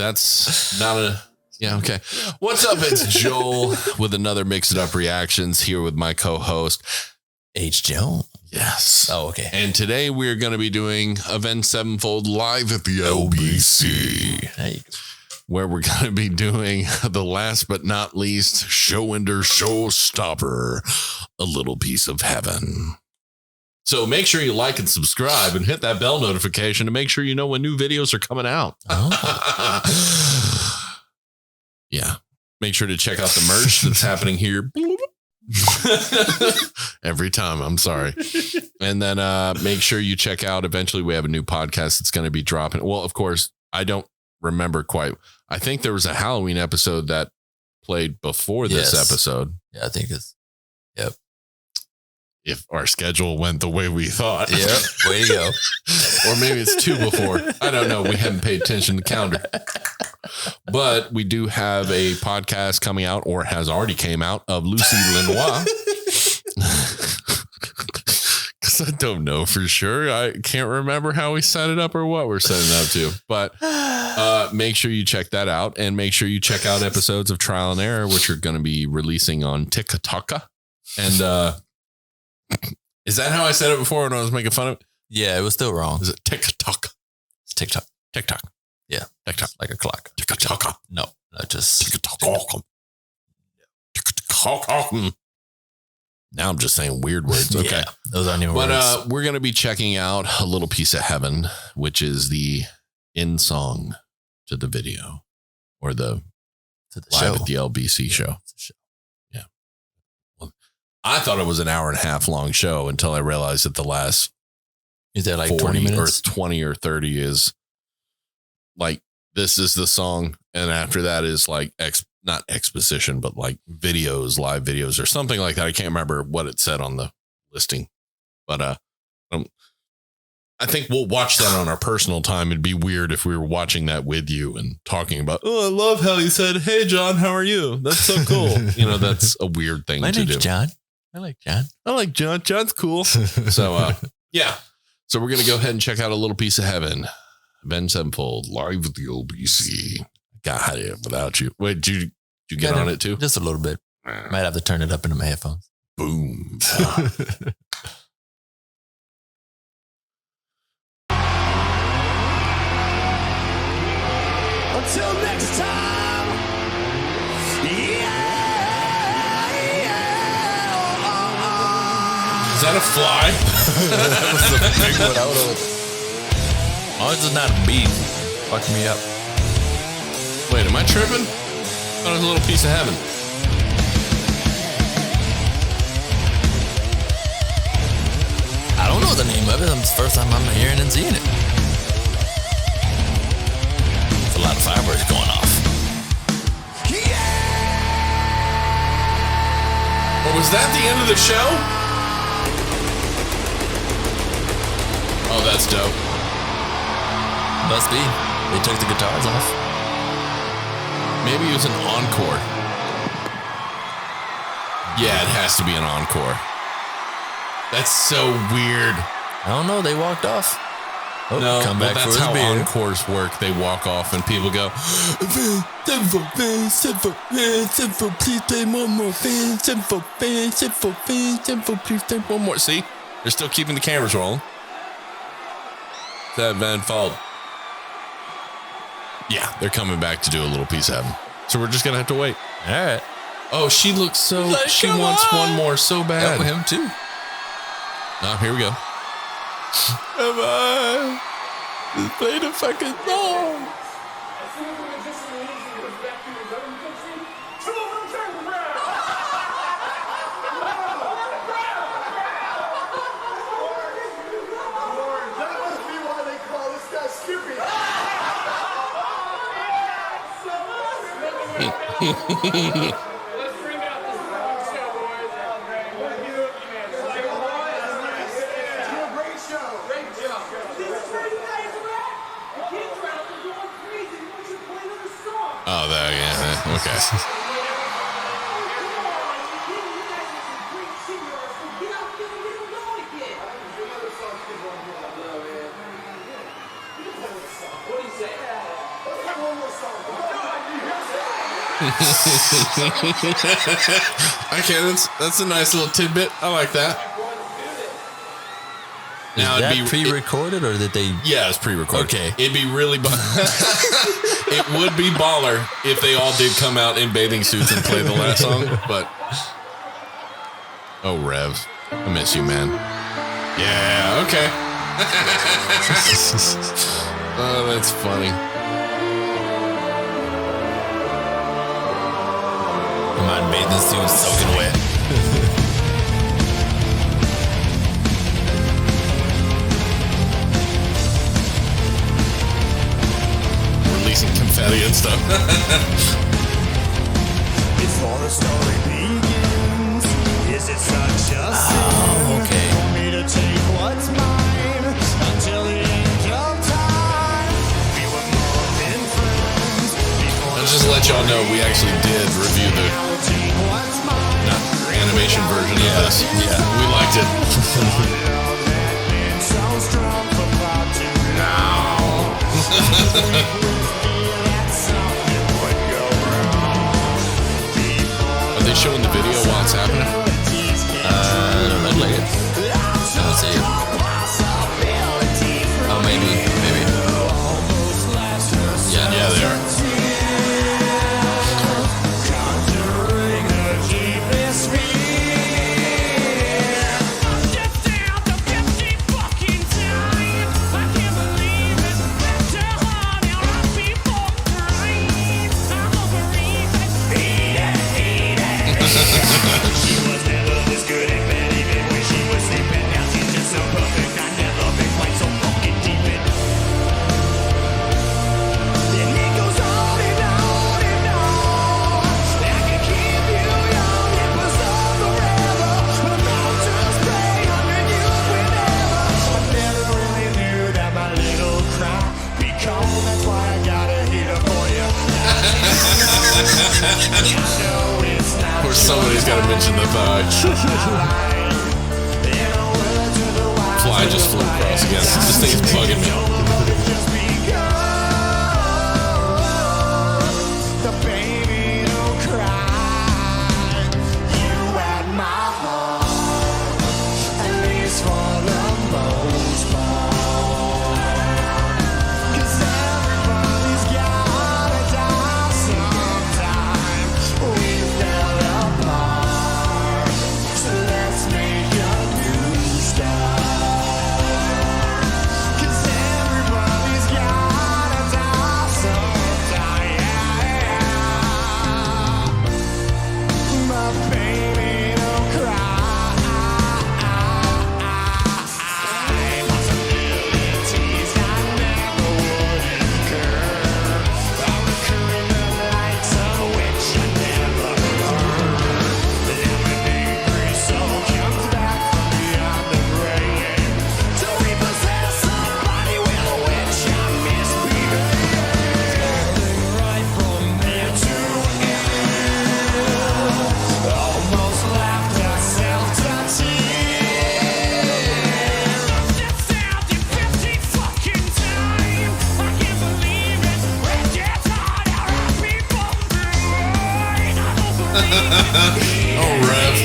That's not a... Yeah, okay. What's up? It's Joel with another Mix It Up Reactions here with my co-host, H. Jones. Yes. Oh, okay. And today we're going to be doing Avenged Sevenfold live at the LBC. There you go. Where we're going to be doing the last but not least show ender showstopper, A Little Piece of Heaven. So make sure you like and subscribe and hit that bell notification to make sure you know when new videos are coming out. Oh. Yeah. Make sure to check out the merch that's happening here. Every time. I'm sorry. And then make sure you check out. Eventually we have a new podcast that's going to be dropping. Well, of course, I don't remember quite. I think there was a Halloween episode that played before this episode. Yeah, I think it's. Yep. If our schedule went the way we thought. Yep. Way to go. Or maybe it's two before. I don't know. We haven't paid attention to the calendar. But we do have a podcast coming out, or has already came out, of Lucy Lenoir. Because I don't know for sure. I can't remember how we set it up or what we're setting it up to. But make sure you check that out. And make sure you check out episodes of Trial and Error, which are going to be releasing on TikTok. And is that how I said it before when I was making fun of it? Yeah, it was still wrong. Is it TikTok? It's TikTok. TikTok. Yeah. TikTok. Like a clock. TikTok. No, just TikTok. Now I'm just saying weird words. Okay. Yeah, those aren't even words. But we're going to be checking out A Little Piece of Heaven, which is the end song to the video, or the live show. at the LBC show. Yeah. Well, I thought it was an hour and a half long show until I realized that the last is that like 20 minutes? Or 20 or 30 is like, this is the song. And after that is like, not exposition, but like videos, live videos or something like that. I can't remember what it said on the listing, but I think we'll watch that on our personal time. It'd be weird if we were watching that with you and talking about, oh, I love how he said, hey, John, how are you? That's so cool. You know, that's a weird thing to do. My name's John. I like John. I like John. John's cool. So, yeah. So we're going to go ahead and check out A Little Piece of Heaven. Avenged Sevenfold live at the LBC. Got it without you. Wait, did you get on it too? Just a little bit. Might have to turn it up into my headphones. Boom. Until next time. Is that a fly? That was a big one. Oh, it's not a bee. Fuck me up. Wait, am I tripping? That was A Little Piece of Heaven. I don't know the name of it. It's the first time I'm hearing and seeing it. It's a lot of fireworks going off. Well, was that the end of the show? Oh, that's dope. Must be. They took the guitars off. Maybe it was an encore. Yeah, it has to be an encore. That's so weird. I don't know. They walked off. Oh, no, come back that's for how his beer. encores work. They walk off and people go, Sevenfold, please play one more. Sevenfold, please play one more. See? They're still keeping the cameras rolling. Sevenfold. Yeah, they're coming back to do A Little Piece of Heaven. So we're just going to have to wait. All right. Oh, she looks so... Like, she wants one more so bad. Help him too. Oh, here we go. Come on. Just play the fucking song. Let's bring out this show, boys. Great show. Great job. This is where you guys are at. The kids are out there going crazy. They want you to play another song. Oh, there, yeah. Okay. What do you say? Let's have one more song. Okay, that's a nice little tidbit. I like that. Now, it'd be pre-recorded, or did they? Yeah, it's pre-recorded. Okay. It'd be really it would be baller if they all did come out in bathing suits and play the last song, but oh, Rev, I miss you, man. Yeah, okay. Oh, that's funny. Come on, bathing suit, soaking wet. Releasing confetti and stuff. Before the story begins, is it such a sin okay. for me to take what's mine until the end of time? We were more than friends before I'll just let y'all know we actually did review the take what's mine. animation version of this. Yeah. We liked it. So strong for far too long. That something would go wrong. Are they showing the video while it's happening? Look like it. I don't see it. Oh, maybe. Yeah, they are. Or somebody's got to mention the thigh. Fly just flew across again. This thing is bugging me. Oh, Rev.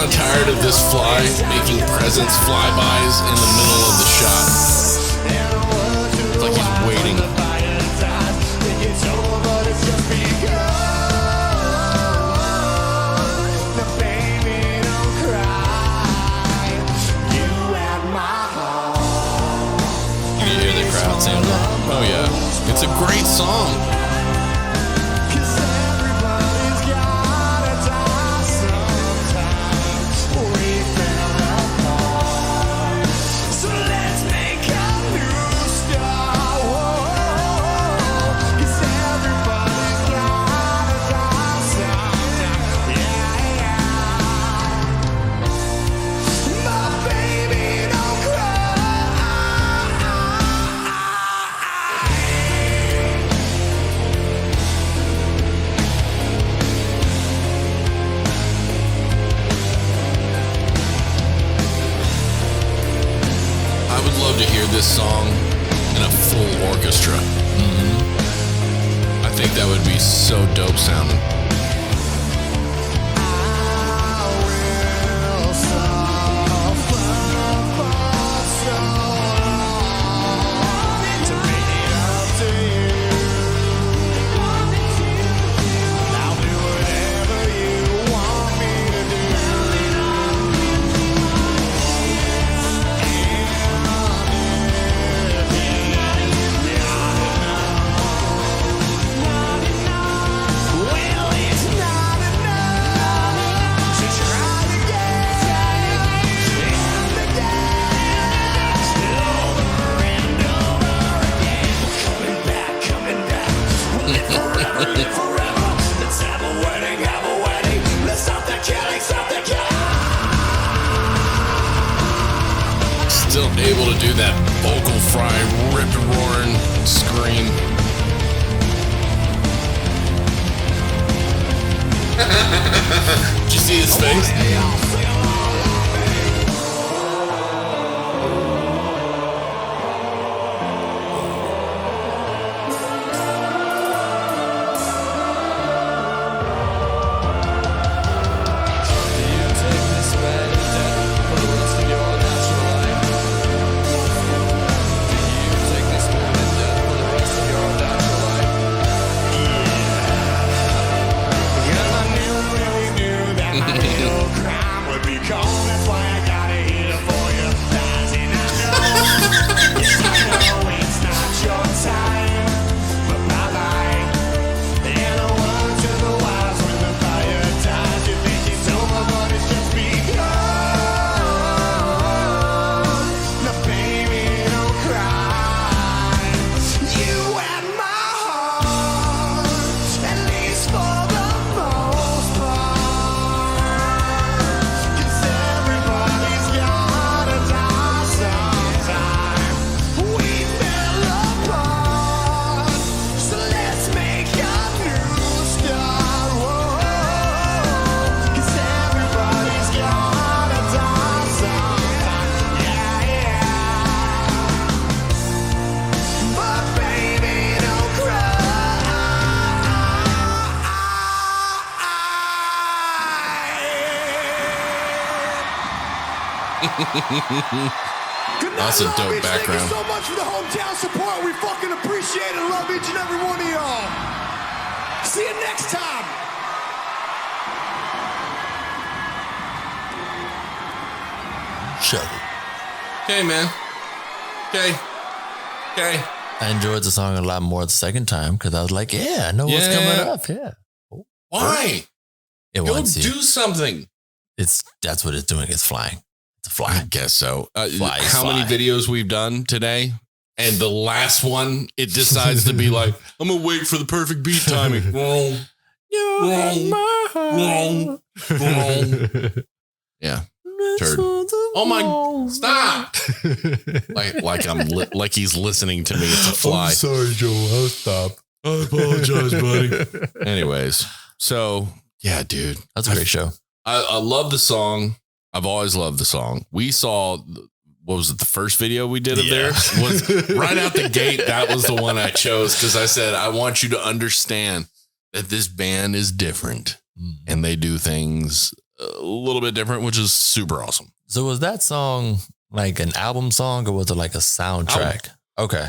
Tired of this fly making presents flybys in the middle of the shot. It's like he's waiting. You hear the crowd saying that? Oh yeah, it's a great song. love to hear this song in a full orchestra. I think that would be so dope sounding. Still able to do that vocal fry, rip roaring scream. Did you see his face? That's a dope background. Thank you so much for the hometown support. We fucking appreciate it. Love each and every one of y'all. See you next time. Shut it. Okay, man. Okay. I enjoyed the song a lot more the second time because I was like, yeah, I know what's coming up. Yeah. Why? It Go wants you. do something. That's what it's doing. It's flying. It's a fly. I guess so. Fly, how many videos we've done today? And the last one, it decides to be like, I'm going to wait for the perfect beat timing. Wrong. Yeah. Turd. Oh my, stop. like he's listening to me. It's a fly. I'm sorry, Joe. I'll stop. I apologize, buddy. Anyways. So yeah, dude. That's a great show. I love the song. I've always loved the song. We saw, what was it? The first video we did of theirs was right out the gate. That was the one I chose because I said, I want you to understand that this band is different and they do things a little bit different, which is super awesome. So was that song like an album song or was it like a soundtrack? Okay.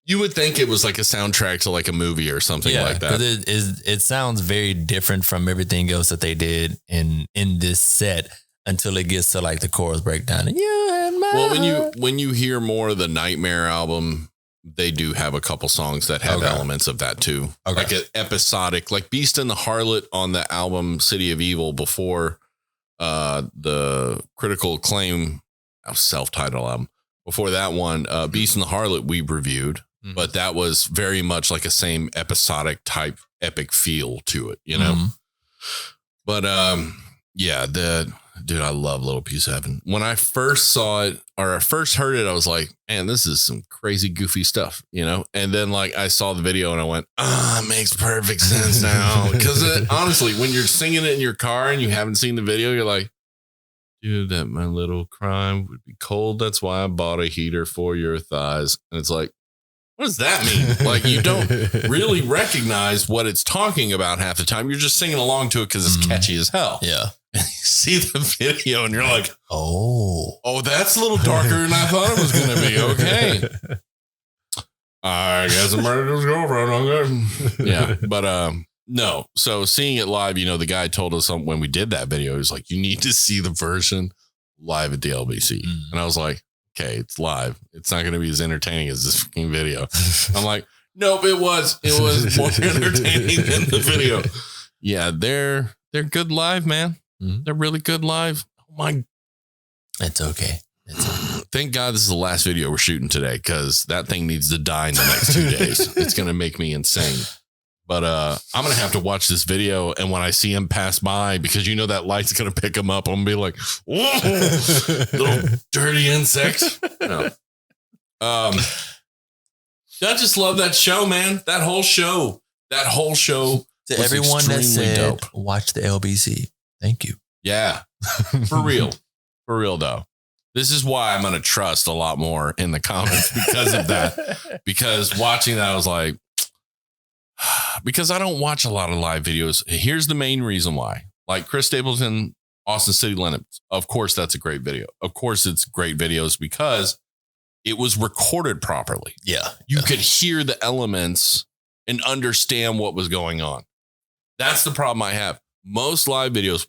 You would think it was like a soundtrack to like a movie or something like that. Because it sounds very different from everything else that they did in this set until it gets to like the chorus breakdown. And when you hear more of the Nightmare album, they do have a couple songs that have elements of that too. Okay. Like an episodic, like Beast and the Harlot on the album City of Evil before the critical acclaim self-titled album. Before that one, Beast and the Harlot we reviewed, but that was very much like a same episodic type epic feel to it, you know? But yeah, dude, I love Little Piece of Heaven. When I first saw it or I first heard it, I was like, man, this is some crazy goofy stuff, you know? And then like I saw the video and I went, it makes perfect sense now. Because honestly, when you're singing it in your car and you haven't seen the video, you're like, Dude, that my little crime would be cold. That's why I bought a heater for your thighs. And it's like, what does that mean? Like, you don't really recognize what it's talking about half the time. You're just singing along to it because it's catchy as hell. Yeah. And you see the video and you're like, Oh, that's a little darker than I thought it was going to be. Okay. I guess I murdered his girlfriend. Okay. Yeah. But, no. So seeing it live, the guy told us when we did that video, he was like, you need to see the version live at the LBC. And I was like, okay, it's live. It's not going to be as entertaining as this fucking video. I'm like, nope, it was more entertaining than the video. Yeah, they're good live, man. They're really good live. Oh my. it's okay. Thank God this is the last video we're shooting today, because that thing needs to die in the next 2 days. It's going to make me insane. But I'm going to have to watch this video. And when I see him pass by, because that light's going to pick him up, I'm going to be like, whoa, little dirty insect. No. I just love that show, man. That whole show. To everyone that said, dope. Watch the LBC. Thank you. Yeah. For real. For real, though. This is why I'm going to trust a lot more in the comments because of that. Because watching that, I was like, because I don't watch a lot of live videos. Here's the main reason why. Like Chris Stapleton, Austin City Limits. Of course, that's a great video. Of course, it's great videos because it was recorded properly. Yeah. You could hear the elements and understand what was going on. That's the problem I have. Most live videos,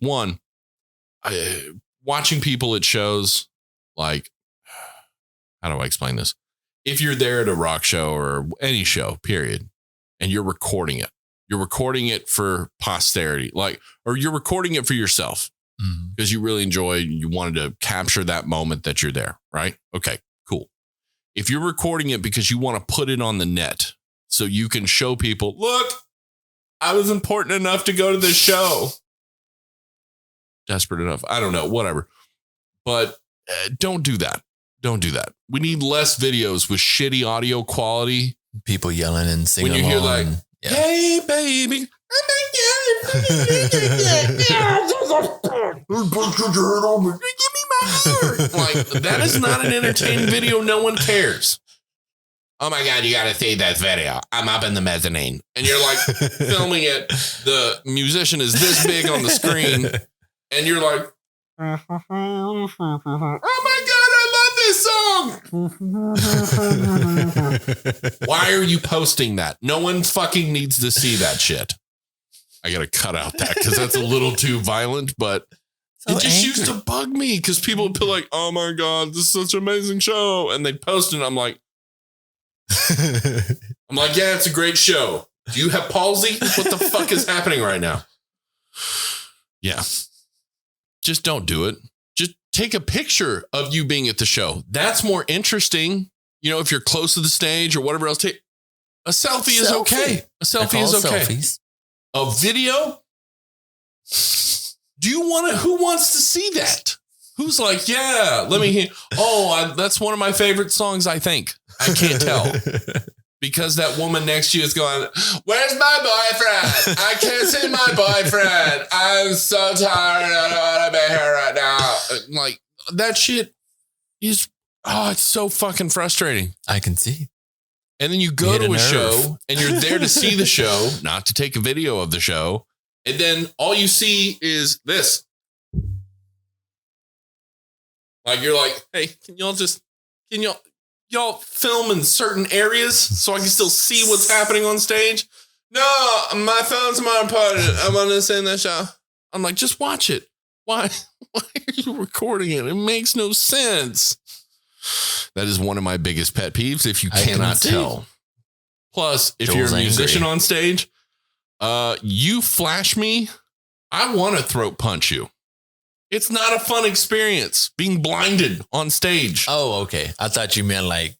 watching people at shows, like, how do I explain this? If you're there at a rock show or any show, period, and you're recording it for posterity, or you're recording it for yourself because you really you wanted to capture that moment that you're there, right? Okay, cool. If you're recording it because you want to put it on the net so you can show people, look, I was important enough to go to this show. Desperate enough. I don't know, whatever. But don't do that. Don't do that. We need less videos with shitty audio quality. People yelling and singing. When you hear like, hey, baby. Like, that is not an entertaining video. No one cares. Oh my God, you got to see that video. I'm up in the mezzanine. And you're like filming it. The musician is this big on the screen. And you're like, oh my God, I love this song. Why are you posting that? No one fucking needs to see that shit. I got to cut out that because that's a little too violent, but it just used to bug me because people would be like, oh my God, this is such an amazing show. And they post it. And I'm like, yeah, it's a great show. Do you have palsy? What the fuck is happening right now? Yeah. Just don't do it. Just take a picture of you being at the show. That's more interesting. If you're close to the stage or whatever else, take a selfie is okay. A selfie is okay. Selfies. A video? Who wants to see that? Who's like, yeah, let me hear. Oh, that's one of my favorite songs, I think. I can't tell. Because that woman next to you is going, where's my boyfriend? I can't see my boyfriend. I'm so tired. I don't want to be here right now. Like, that shit is, it's so fucking frustrating. I can see. And then you go to a show and you're there to see the show, not to take a video of the show. And then all you see is this. Like, you're like, hey, can y'all film in certain areas so I can still see what's happening on stage? No, my phone's more important. I want to sing that show. I'm like, just watch it. Why are you recording it? It makes no sense. That is one of my biggest pet peeves if you cannot tell. Plus, if you're a musician on stage, you flash me, I want to throat punch you. It's not a fun experience being blinded on stage. Oh, okay. I thought you meant like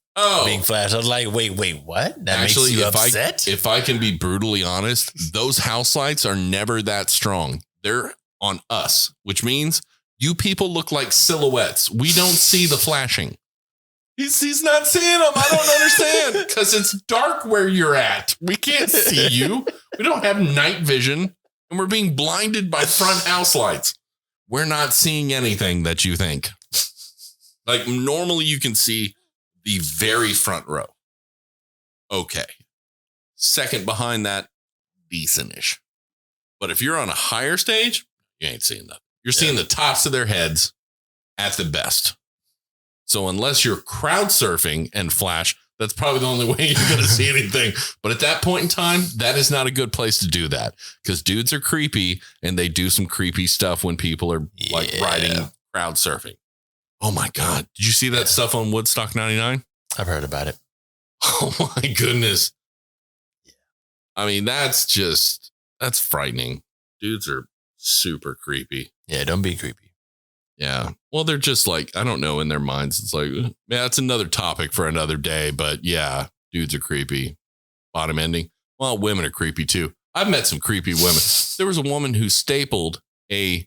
being flashed. I was like, wait, what? That actually makes you upset? If I can be brutally honest, those house lights are never that strong. They're on us, which means you people look like silhouettes. We don't see the flashing. He's not seeing them. I don't understand because it's dark where you're at. We can't see you. We don't have night vision and we're being blinded by front house lights. we're not seeing anything that you think. Like normally you can see the very front row. Okay. Second behind that, decent-ish. But if you're on a higher stage, you ain't seeing that. You're seeing the tops of their heads at the best. So unless you're crowd surfing and flash, that's probably the only way you're going to see anything. But at that point in time, that is not a good place to do that because dudes are creepy and they do some creepy stuff when people are like riding crowd surfing. Oh my God. Did you see that stuff on Woodstock 99? I've heard about it. Oh my goodness. I mean, that's frightening. Dudes are super creepy. Yeah, don't be creepy. Yeah. Well, they're just like, I don't know, in their minds. It's like, yeah, it's another topic for another day. But yeah, dudes are creepy. Bottom ending. Well, women are creepy too. I've met some creepy women. There was a woman who stapled I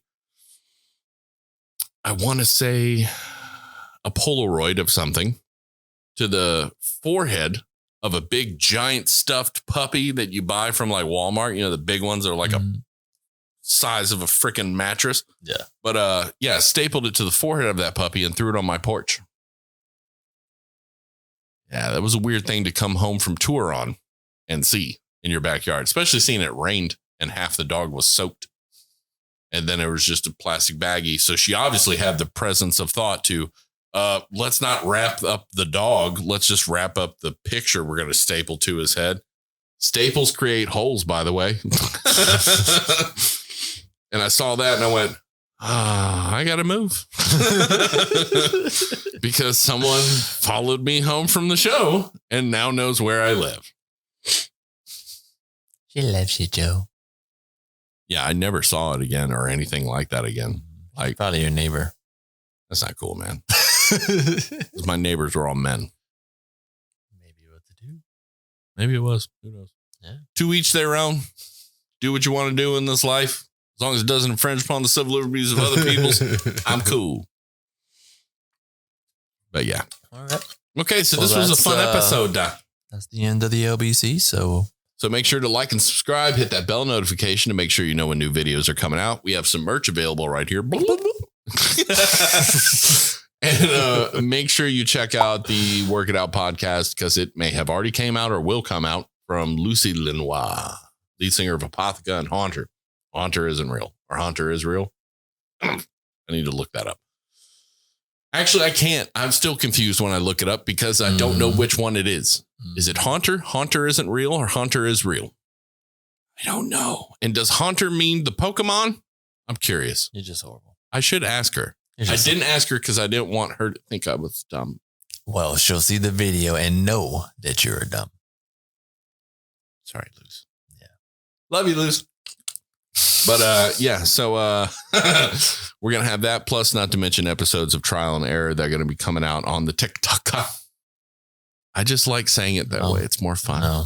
want to say a Polaroid of something to the forehead of a big giant stuffed puppy that you buy from like Walmart. You know, the big ones that are like a size of a freaking mattress. Yeah. But stapled it to the forehead of that puppy and threw it on my porch. Yeah, that was a weird thing to come home from tour on and see in your backyard, especially seeing it rained and half the dog was soaked. And then it was just a plastic baggie. So she obviously had the presence of thought to, let's not wrap up the dog. Let's just wrap up the picture we're going to staple to his head. Staples create holes, by the way. And I saw that and I went, I got to move. Because someone followed me home from the show and now knows where I live. She loves you, Joe. Yeah, I never saw it again or anything like that again. Like, probably your neighbor. That's not cool, man. My neighbors were all men. Maybe what to do. Maybe it was. Who knows? Yeah. To each their own. Do what you want to do in this life. As long as it doesn't infringe upon the civil liberties of other people's, I'm cool. But yeah. All right. Okay, so this was a fun episode. That's the end of the LBC. So make sure to like and subscribe. Hit that bell notification to make sure you know when new videos are coming out. We have some merch available right here. And make sure you check out the Work It Out podcast because it may have already came out or will come out from Lucy Lenoir, lead singer of Apotheca and Haunter. Haunter isn't real, or Haunter is real. I need to look that up. Actually, I can't. I'm still confused when I look it up because I don't know which one it is. Is it Haunter? Haunter isn't real, or Haunter is real? I don't know. And does Haunter mean the Pokemon? I'm curious. you're just horrible. I should ask her. I didn't ask her because I didn't want her to think I was dumb. Well, she'll see the video and know that you're dumb. Sorry, Luz. Yeah. Love you, Luz. But yeah, so we're going to have that, plus not to mention episodes of Trial and Error that are going to be coming out on the TikTok. I just like saying it that way. It's more fun. No.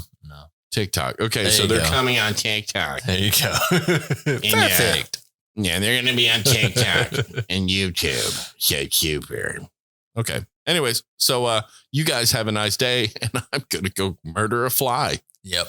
TikTok. Okay, so they're coming on TikTok. There you go. Perfect. Yeah, they're going to be on TikTok and YouTube. So super. Okay. Anyways, so you guys have a nice day, and I'm going to go murder a fly. Yep.